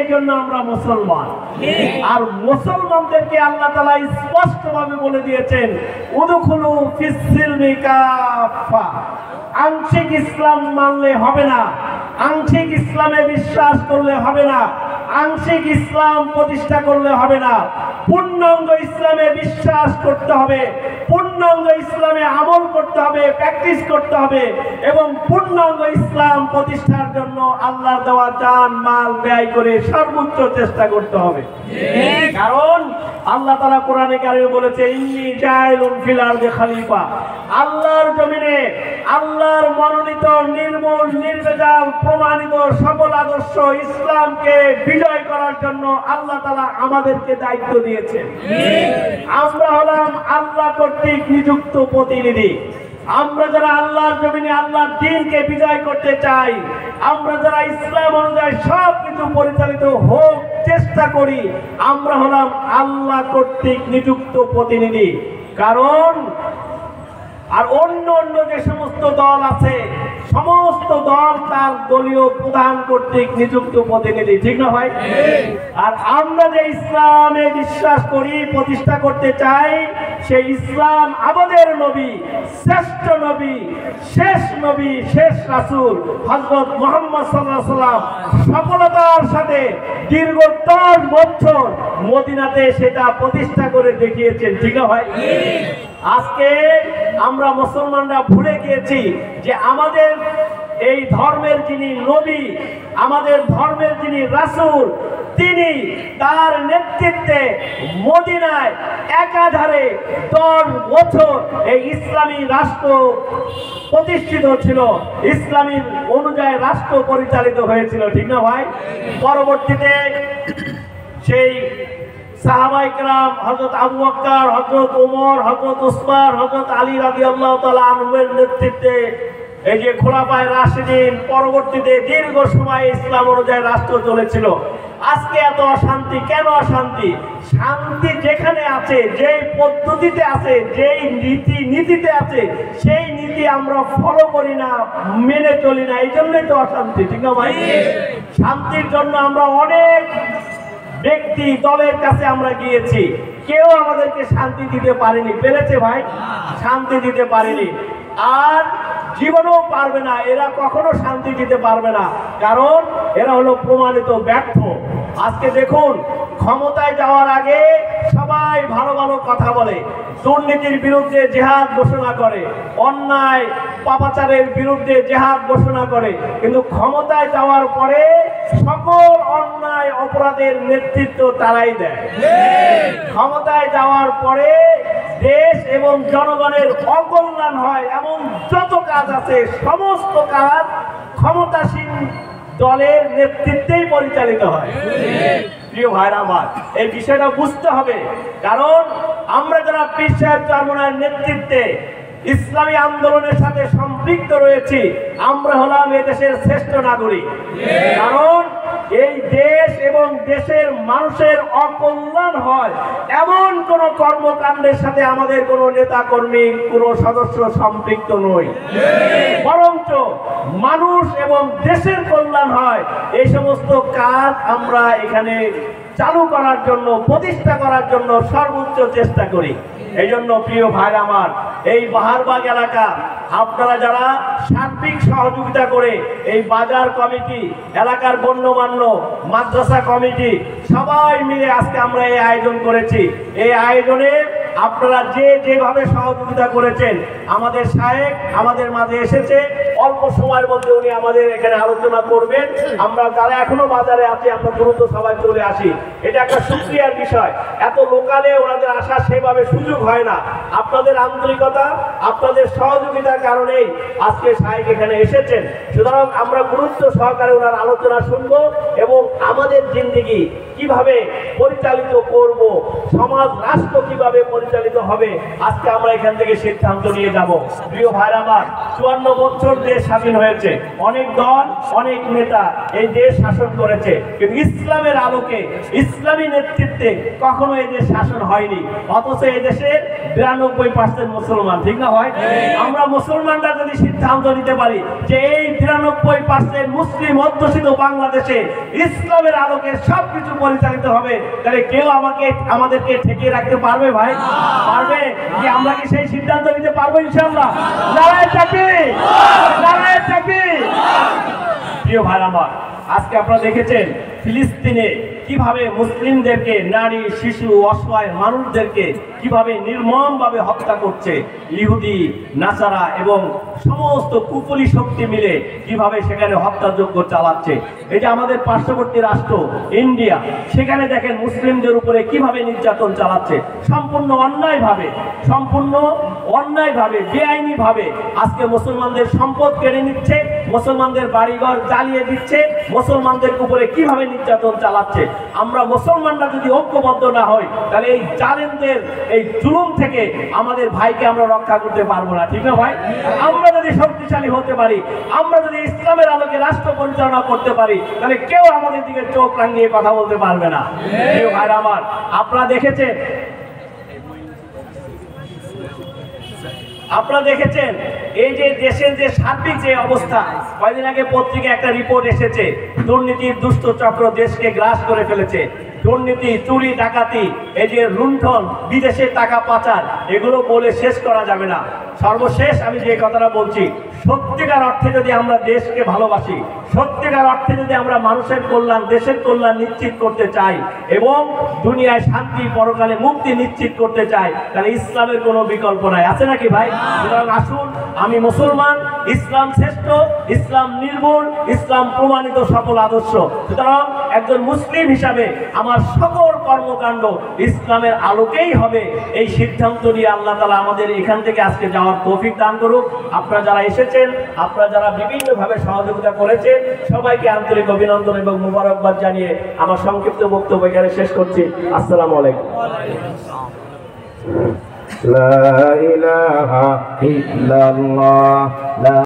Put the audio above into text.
এই জন্য আমরা মুসলমান। আর মুসলমানদেরকে আল্লাহ তাআলা স্পষ্টভাবে বলে দিয়েছেন, উদখুলু ফিস সিলমি কাফা। আংশিক ইসলাম মানলে হবে না, আংশিক ইসলামে বিশ্বাস করলে হবে না, আংশিক ইসলাম প্রতিষ্ঠা করলে হবে না। পূর্ণাঙ্গ ইসলামে বিশ্বাস করতে হবে, পূর্ণাঙ্গ ইসলামে আমল করতে হবে, প্র্যাকটিস করতে হবে এবং পূর্ণাঙ্গ ইসলাম প্রতিষ্ঠার জন্য আল্লাহর দেওয়া জান মাল ব্যয় করে সর্বোচ্চ চেষ্টা করতে হবে। কারণ আল্লাহ তাআলা কোরআনে কারিমে বলেছে, ইন্নী জাইলুন ফিল আরদি খলিফা। আল্লাহর জমিনে আল্লাহর মনোনীত নির্মূল নির্ভেজাল প্রমাণিত সকল আদর্শ ইসলামকে বিজয় করার জন্য আল্লাহ তাআলা আমাদেরকে দায়িত্ব দিয়েছেন। আমরা হলাম আল্লাহ কর্তৃক নিযুক্ত প্রতিনিধি। আমরা যারা আল্লাহর জমিনে আল্লাহর দ্বীনকে বিজয় করতে চাই, আমরা যারা ইসলাম অনুযায়ী সবকিছু পরিচালিত হোক চেষ্টা করি, আমরা হলাম আল্লাহ কর্তৃক নিযুক্ত প্রতিনিধি। কারণ আর অন্য অন্য যে সমস্ত দল আছে, সমস্ত দল তার দলীয় প্রধান কর্তৃক নিযুক্ত প্রতিনিধি, ঠিক না ভাই? আর আমরা যে ইসলামে বিশ্বাস করি, প্রতিষ্ঠা করতে চাই, সেই ইসলাম আমাদের নবী, শ্রেষ্ঠ নবী, শেষ রাসূল হযরত মুহাম্মদ সাল্লাল্লাহু আলাইহি ওয়াসাল্লাম সফলতার সাথে দীর্ঘ 10 বছর মদিনাতে সেটা প্রতিষ্ঠা করে দেখিয়েছেন, ঠিক না ভাই? আজকে আমরা মুসলমানরা ভুলে গিয়েছি যে আমাদের এই ধর্মের যিনি নবী, আমাদের ধর্মের যিনি রাসূল, তিনি তার নেতৃত্বে মদিনায় একাধারে 10 বছর এই ইসলামী রাষ্ট্র প্রতিষ্ঠিত ছিল, ইসলামী অনুযায়ী রাষ্ট্র পরিচালিত হয়েছিল, ঠিক না ভাই? পরবর্তীতে সেই সাহাবায়ে কেরাম হযরত আবু বকর, হযরত ওমর, হযরত উসমান, হযরত আলী রাদিয়াল্লাহু তাআলা আনহুর নেতৃত্বে এই যে খোলাফায়ে রাশিদিন, পরবর্তীতে দীর্ঘ সময় ইসলাম অনুযায়ী রাষ্ট্র চলেছিল। আজকে এত অশান্তি কেন? অশান্তি শান্তি যেখানে আছে, যেই পদ্ধতিতে আছে, যেই নীতিতে আছে, সেই নীতি আমরা ফলো করি না, মেনে চলি না, এই জন্যই তো অশান্তি, ঠিক না ভাই? শান্তির জন্য আমরা অনেক ব্যক্তি দলের কাছে আমরা গিয়েছি, কেউ আমাদেরকে শান্তি দিতে পারেনি। পেরেছে ভাই? শান্তি দিতে পারেনি, আর জীবনেও পারবে না। এরা কখনো শান্তি দিতে পারবে না, কারণ এরা হলো প্রমাণিত ব্যর্থ। আজকে দেখুন, ক্ষমতায় যাওয়ার আগে সবাই ভালো ভালো কথা বলে, দুর্নীতির বিরুদ্ধে জিহাদ ঘোষণা করে, অন্যায় পাপাচারের বিরুদ্ধে জিহাদ ঘোষণা করে, কিন্তু ক্ষমতায় যাওয়ার পরে সকল অন্যায় অপরাধের নেতৃত্ব তারাই দেয়। ক্ষমতায় যাওয়ার পরে দেশ এবং জনগণের অকল্যাণ হয় এমন যত কাজ আছে, সমস্ত কাজ ক্ষমতাসীন দলের নেতৃত্বেই পরিচালিত হয়। প্রিয় ভাইরা আমার, এই বিষয়টা বুঝতে হবে। কারণ আমরা যারা পীর সাহেব চরমনার নেতৃত্বে ইসলামী আন্দোলনের সাথে সম্পৃক্ত রয়েছি, আমরা হলাম এদেশের শ্রেষ্ঠ নাগরিক। কারণ এই দেশ এবং দেশের মানুষের অকল্যাণ হয় এমন কোন কর্মকাণ্ডের সাথে আমাদের কোন নেতা কর্মী, কোন সদস্য সম্পৃক্ত নয়, বরঞ্চ মানুষ এবং দেশের কল্যাণ হয় এই সমস্ত কাজ আমরা এখানে চালু করার জন্য, প্রতিষ্ঠা করার জন্য সর্বোচ্চ চেষ্টা করি। এই জন্য প্রিয় ভাইরা আমার, এই বাহারবাগ এলাকা আপনারা যারা সার্বিক সহযোগিতা করে এই বাজার কমিটি, এলাকার গণ্যমান্য মাদ্রাসা কমিটি সবাই মিলে আজকে আমরা এই আয়োজন করেছি। এই আয়োজনে আপনারা যেভাবে সহযোগিতা করেছেন, আমাদের শায়েখ আমাদের মাঝে এসেছে, অল্প সময়ের মধ্যে উনি আমাদের এখানে আলোচনা করবেন। আমরা যারা এখনো বাজারে আছি আমরা দ্রুত সবাই চলে আসি, এটা একটা শুকরিয়ার বিষয়। এত লোকালে ওনাদের আসার সেভাবে সুযোগ হয় না। আপনাদের আন্তরিকতা, আপনাদের সহযোগিতার কারণেই আজকে শায়েখ এখানে এসেছেন। সুতরাং আমরা গুরুত্ব সহকারে ওনার আলোচনা শুনবো এবং আমাদের জিন্দেগি কিভাবে পরিচালিত করব, সমাজ রাষ্ট্র কিভাবে পরিচালিত হবে, আজকে আমরা এখান থেকে সিদ্ধান্ত নিয়ে যাব। প্রিয় ভাইরা আমার, 54 বছর দেশ স্বাধীন হয়েছে, অনেক দল অনেক নেতা এই দেশ শাসন করেছে, কিন্তু ইসলামের আলোকে ইসলামী নেতৃত্বে কখনো এই দেশ শাসন হয়নি। অথচ এই দেশের 92% মুসলমান, ঠিক না ভাই? আমরা মুসলমানরা যদি সিদ্ধান্ত নিতে পারি যে এই 93% মুসলিম অধ্যুষিত বাংলাদেশে ইসলামের আলোকে সবকিছু পরিচালিত হবে, তাহলে কেউ আমাদেরকে ঠেকিয়ে রাখতে পারবে ভাই? পারবে কি? আমরা কি সেই সিদ্ধান্ত নিতে পারবো ইনশাআল্লাহ? নারায়ে তাকবীর, নারায়ে তাকবীর। প্রিয় ভাই আমার, আজকে আপনারা দেখেছেন ফিলিস্তিনে কিভাবে মুসলিমদেরকে, নারী, শিশু, অসহায় মানুষদেরকে কিভাবে নির্মমভাবে হত্যা করছে ইহুদি, নাসারা এবং সমস্ত কুফরি শক্তি মিলে কিভাবে সেখানে হত্যাযজ্ঞ চালাচ্ছে। এই যে আমাদের পার্শ্ববর্তী রাষ্ট্র ইন্ডিয়া, সেখানে দেখেন মুসলিমদের উপরে কিভাবে নির্যাতন চালাচ্ছে, সম্পূর্ণ অন্যায়ভাবে বেআইনিভাবে আজকে মুসলমানদের সম্পদ কেড়ে নিচ্ছে, মুসলমানদের বাড়িঘর জ্বালিয়ে দিচ্ছে, মুসলমানদের উপরে কিভাবে নির্যাতন চালাচ্ছে। আমরা মুসলমানরা যদি ঐক্যবদ্ধ না হই, তাহলে এই জালেমদের এই জুলুম থেকে আমাদের ভাইকে আমরা রক্ষা করতে পারবো না, ঠিক না ভাই? আমরা যদি শক্তিশালী হতে পারি, আমরা যদি ইসলামের আলোকে রাষ্ট্র পরিচালনা করতে পারি, তাহলে কেউ আমাদের দিকে চোখ রাঙিয়ে কথা বলতে পারবে না। প্রিয় ভাইরা আমার, আপনারা দেখেছেন এই যে দেশের যে সার্বিক যে অবস্থা, কয়েকদিন আগে পত্রিকায় একটা রিপোর্ট এসেছে, দুর্নীতির দুষ্ট চক্র দেশকে গ্রাস করে ফেলেছে। দুর্নীতি, চুরি, ডাকাতি, এই যে লুণ্ঠন, বিদেশে টাকা পাচার, এগুলো বলে শেষ করা যাবে না। সর্বশেষ আমি যে কথাটা বলছি, সত্যিকার অর্থে যদি আমরা দেশকে ভালোবাসি, সত্যিকার অর্থে যদি আমরা মানুষের কল্যাণ, দেশের কল্যাণ নিশ্চিত করতে চাই এবং দুনিয়ায় শান্তি, পরকালে মুক্তি নিশ্চিত করতে চাই, তাহলে ইসলামের কোনো বিকল্প নাই। আছে নাকি ভাই? সুতরাং আসুন, আমি মুসলমান, ইসলাম শ্রেষ্ঠ, ইসলাম নির্ভুল, ইসলাম প্রমাণিত সকল আদর্শ। সুতরাং একজন মুসলিম হিসাবে আমার সকল কর্মকাণ্ড ইসলামের আলোকেই হবে, এই সিদ্ধান্ত নিয়ে আল্লাহ তাআলা আমাদের এখান থেকে আজকে যাওয়ার তৌফিক দান করুক। আপনারা যারা এসেছেন, আপনারা যারা বিভিন্নভাবে সহযোগিতা করেছেন, সবাইকে আন্তরিক অভিনন্দন এবং মোবারকবাদ জানিয়ে আমার সংক্ষিপ্ত বক্তব্য এখানে শেষ করছি। আসসালামু আলাইকুম। লা ইলাহা ইল্লাল্লাহ।